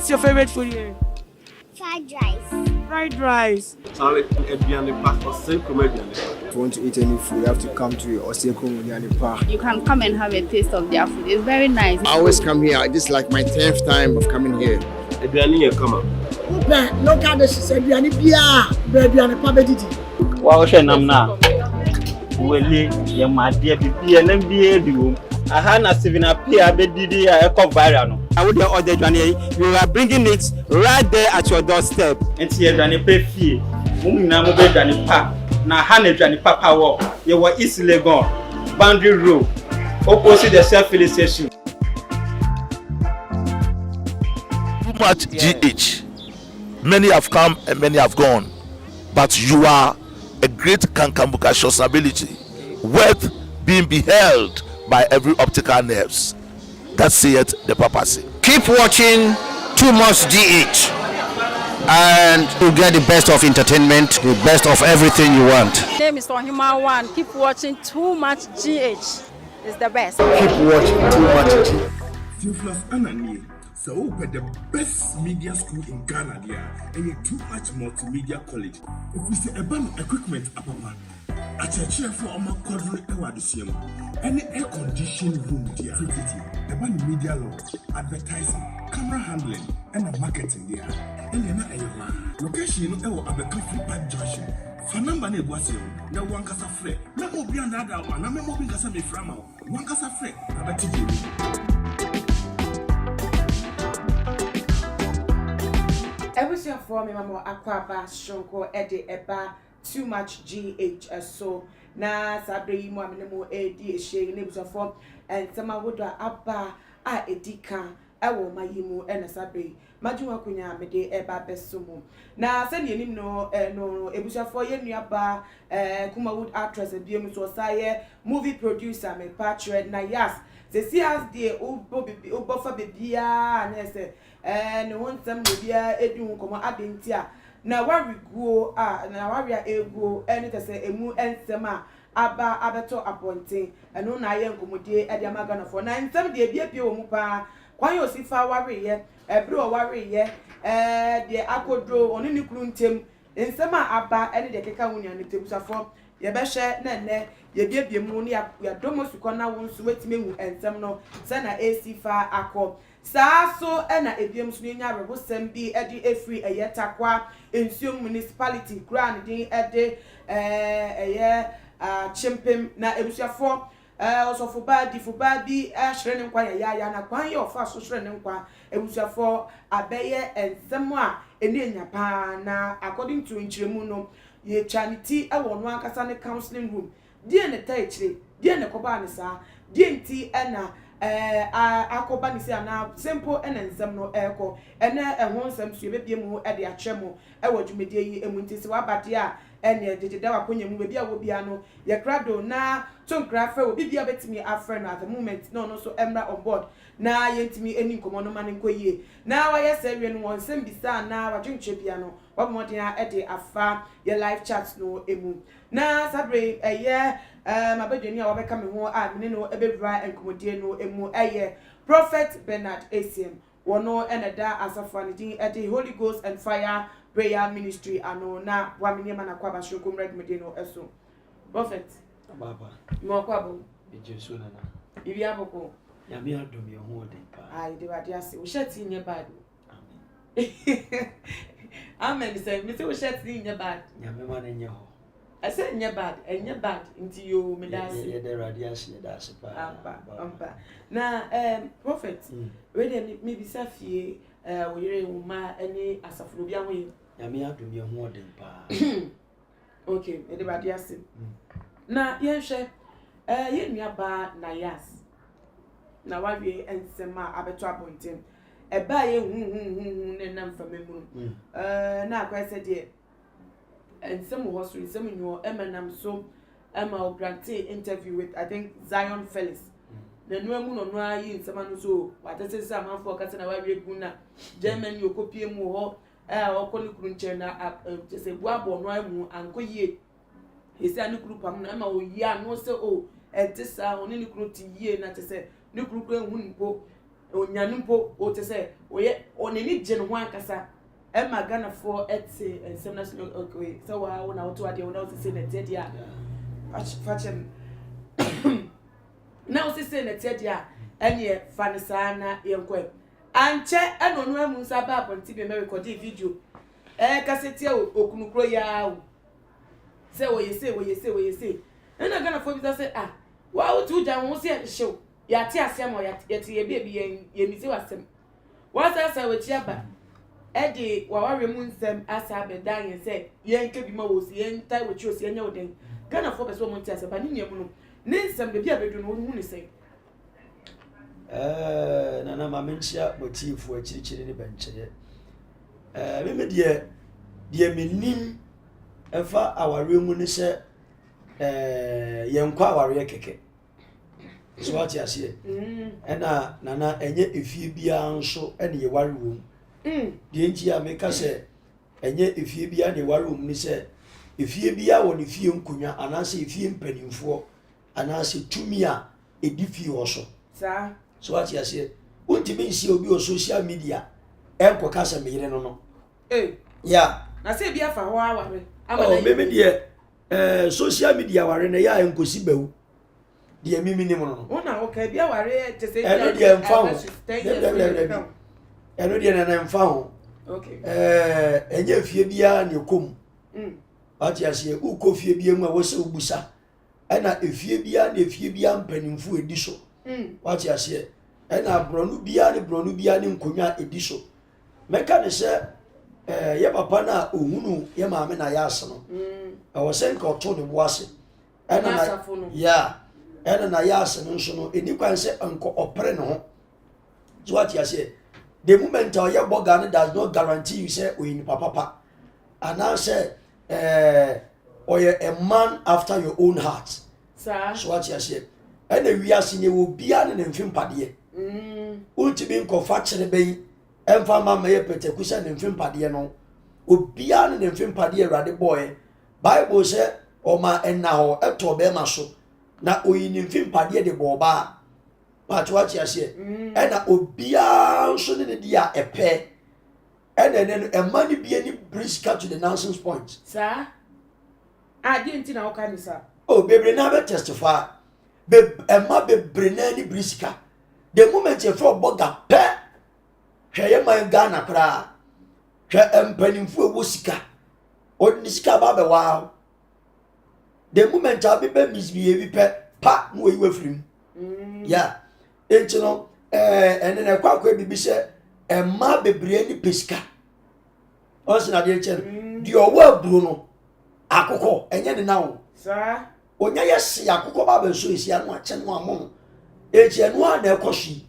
What's your favorite food here? Fried rice. Fried rice. Charlie, if you want to eat any food, you have to come to Osekum Park. You can come and have a taste of their food. It's very nice. I always come here. This is like my 10th time of coming here. If you come up. Local dishes, Adriani Pia, Adriani Pabediti. Wow, Shenamna. Wele, your my dear BB and MBA. I had a 7 appear, Bedidi, Eco Viral. I would order Johnny. You are bringing it right there at your doorstep. And see a Johnny pay fee. Mumina Johnny Park. Now, Hannah Johnny Papa walk. You were easily gone. Boundary Road. Opposite the self-filling station. Too much GH. Many have come and many have gone. But you are a great Kankambuka ability, worth being beheld by every optical nerves. That saith the papacy. Keep watching Too Much GH, and you get the best of entertainment, the best of everything you want. My name is Ohima One. Keep watching Too Much GH. It's the best. Keep watching Too Much GH. Theophilus Anani, so open the best media school in Ghana there, and you Too Much Multimedia College. If we say about equipment, apapa, a church for a quadruple award the same, any air conditioned room there, about media law, advertising, camera handling, and marketing there, and then location at the Coffee Park Junction. Fanamba ne was you, no one casa free, no more beyond that one, no more because of me from one casa free, about Everything for me, Mama Aquaba, Shonko, Eddie, Eba, Too Much GH, so na Sabri, Mamma, Eddie, Shay, neighbors of form, and some would Abba, Edika, Ewo, my Yimu, and a Sabri, Majuma Kunya, Mede, Eba, Besumu. Na send you no, Ebusa for Yeniaba, Kuma Wood actress, and Biamus was movie producer, my patron, na yas. The CS the Obofa Bibia and Hesse, and one some Bibia Edun Como Adintia. Now, where we go, now we are able, and it is a moo and sema, Abba Abato appointing, and no Nayan Comode at Yamagana for 970 Bia Mupa, Quayo Sifa warrior, a bro warrior, the Akodro, on any cluntim, in Sema Abba, and the Kekawunian, the Tibusa for Yabesha, Nene. Ye be money up, we are domos to corner ones to wait me and some no, Sana AC far accord. Sa so and a bium swing a robust be Eddie a free a yet aqua in some municipality, grand day a day a year chimpim na ebusia for also for badi a shredding quite a yana quite your fast shredding qua ebusia for a bayer and somewhere in Japan according to Inchremuno, ye charity a one casane counseling room. Dear ne taichre, dear ne cobanisa, DNT and Akobanisa now simple and some no echo, and a wholesome subimu at the achemo, a watch media and Muntiswa Batia, and the Dawa Punyam will be a wobiano, ya crado na, Tom Craffer will be a bit me a friend at the moment, no so Emra on board. Now yet me any common man in Koye. Now I say one send beside now a drink piano, what more than I a far your life chats no emu. Now Sabre a year, my bedroom will become more admin a bit right and commodiano emu a year. Prophet Bernard ACM, one no and a da as a funny at the Holy Ghost and Fire Prayer Ministry. I know now 1 million and a quaba shokum red medino eso. Prophet Baba, more quabo. it's your son. If you have a go. Yamia do me a holding. I do what you say. We shut in your bad. Amen. Say, Mr. We shut in your bad. Yamaman in your home. I said in your bad, and your bad into you, Medasi. The radiation, that's a Now, Prophet, ready maybe Safi, we're ma any as a Flubia way. Yamia do me a holding. Okay, everybody has it. Now, yes, you're bad, na yes. Now, why we and Sema Abetua pointing a buy and none from me. Now, quite said it. And some was with some in your Eminem so Emma Grantee interview with I think Zion Felix. The new moon on why in some so what I say some for Cassana Guna German you copy more or Colikunchena just a wabo no and go ye. He said, no group of Emma, ya no so and this on any group to ye, not to say, no group wouldn't go. onyanumpo o te say oye oneni gye no ho ankasa e magana for etse ensem national okay so wa wona woto ade wona o say na tie dia fachem na o say na tie dia ene fanisa na yenkwe anche enonu amu saba aponti be me record video kaseti okunukro ya o say we say ena gana for bi say wa wo tu jan wo say show ya ti asem o ya ti ye bi ye mi se wasem wa say we chi aba e de wa ware mu nsem asa be dan ye say ye nke bi ma wo si ye ntai wo chi o si enya wo den gana for be so mo ti asa ba ni nyemu no ne nsem be bi abedu no wo hu ni say nana ma menchia motifu achirichiri ni bencheye meme de menim efa aware mu ni se yenkwa aware keke so what you say ena nana enye efie bia nso ene ye ware wom de nti ya meka se enye efie bia ne ware wom ni se efie bia wo ne fie nkunya anase efie mpanimfo anase tumi a edifie ho so what you say untimi nsi obi o social media enko kasa meyire no yeah na say bia fa ho aware amana meme de social media ware na ya enkosi bawu de mimi ni mo no una okay bia ware te say eno de mfa ho eno de na mfa ho okay enye fie bia ne kom what you say uko fie bia mu a wo se ubusa ena efie bia na efie bia mpanimfu edi so what you say ena bronu bia ni nkonya edi so meka ne se ye papa na ohunu ye maame na ya ase no wo se nka oto ne boase ena na ya ena na ya ase no so no eni kwan se nko opere ne ho so what you say the moment your boga does not guarantee you say oyin papa and say or you're a man after your own heart sir so what you say and we are seeing you bia ne mfim pade ultimi nko fa kire ben emfa mama ye petekusa ne mfim pade no obia ne mfim pade awade boy bible say o ma enna ho eto be ma so na oyin mfim pade de boba but what you say and obia so ne dia epe and then a money be any brisker to the nonsense point sir I didn't know how can sir oh baby na be testify Emma be brenani briska. The moment you throw boga pe, hweye man Ghana kra. Hwe empanimfu ewosika. Odnisika ba be wow. The moment I be misbehave pe, pa no we frim. Yeah. Enti no ene na kwakwa bibi se Emma be breni pesika. Onse na de chen. Di owo aburo no. Akoko enye ne na wo. Sir onya yesi akoko ba benso esi anu ache no amon eji anu a na ekoshi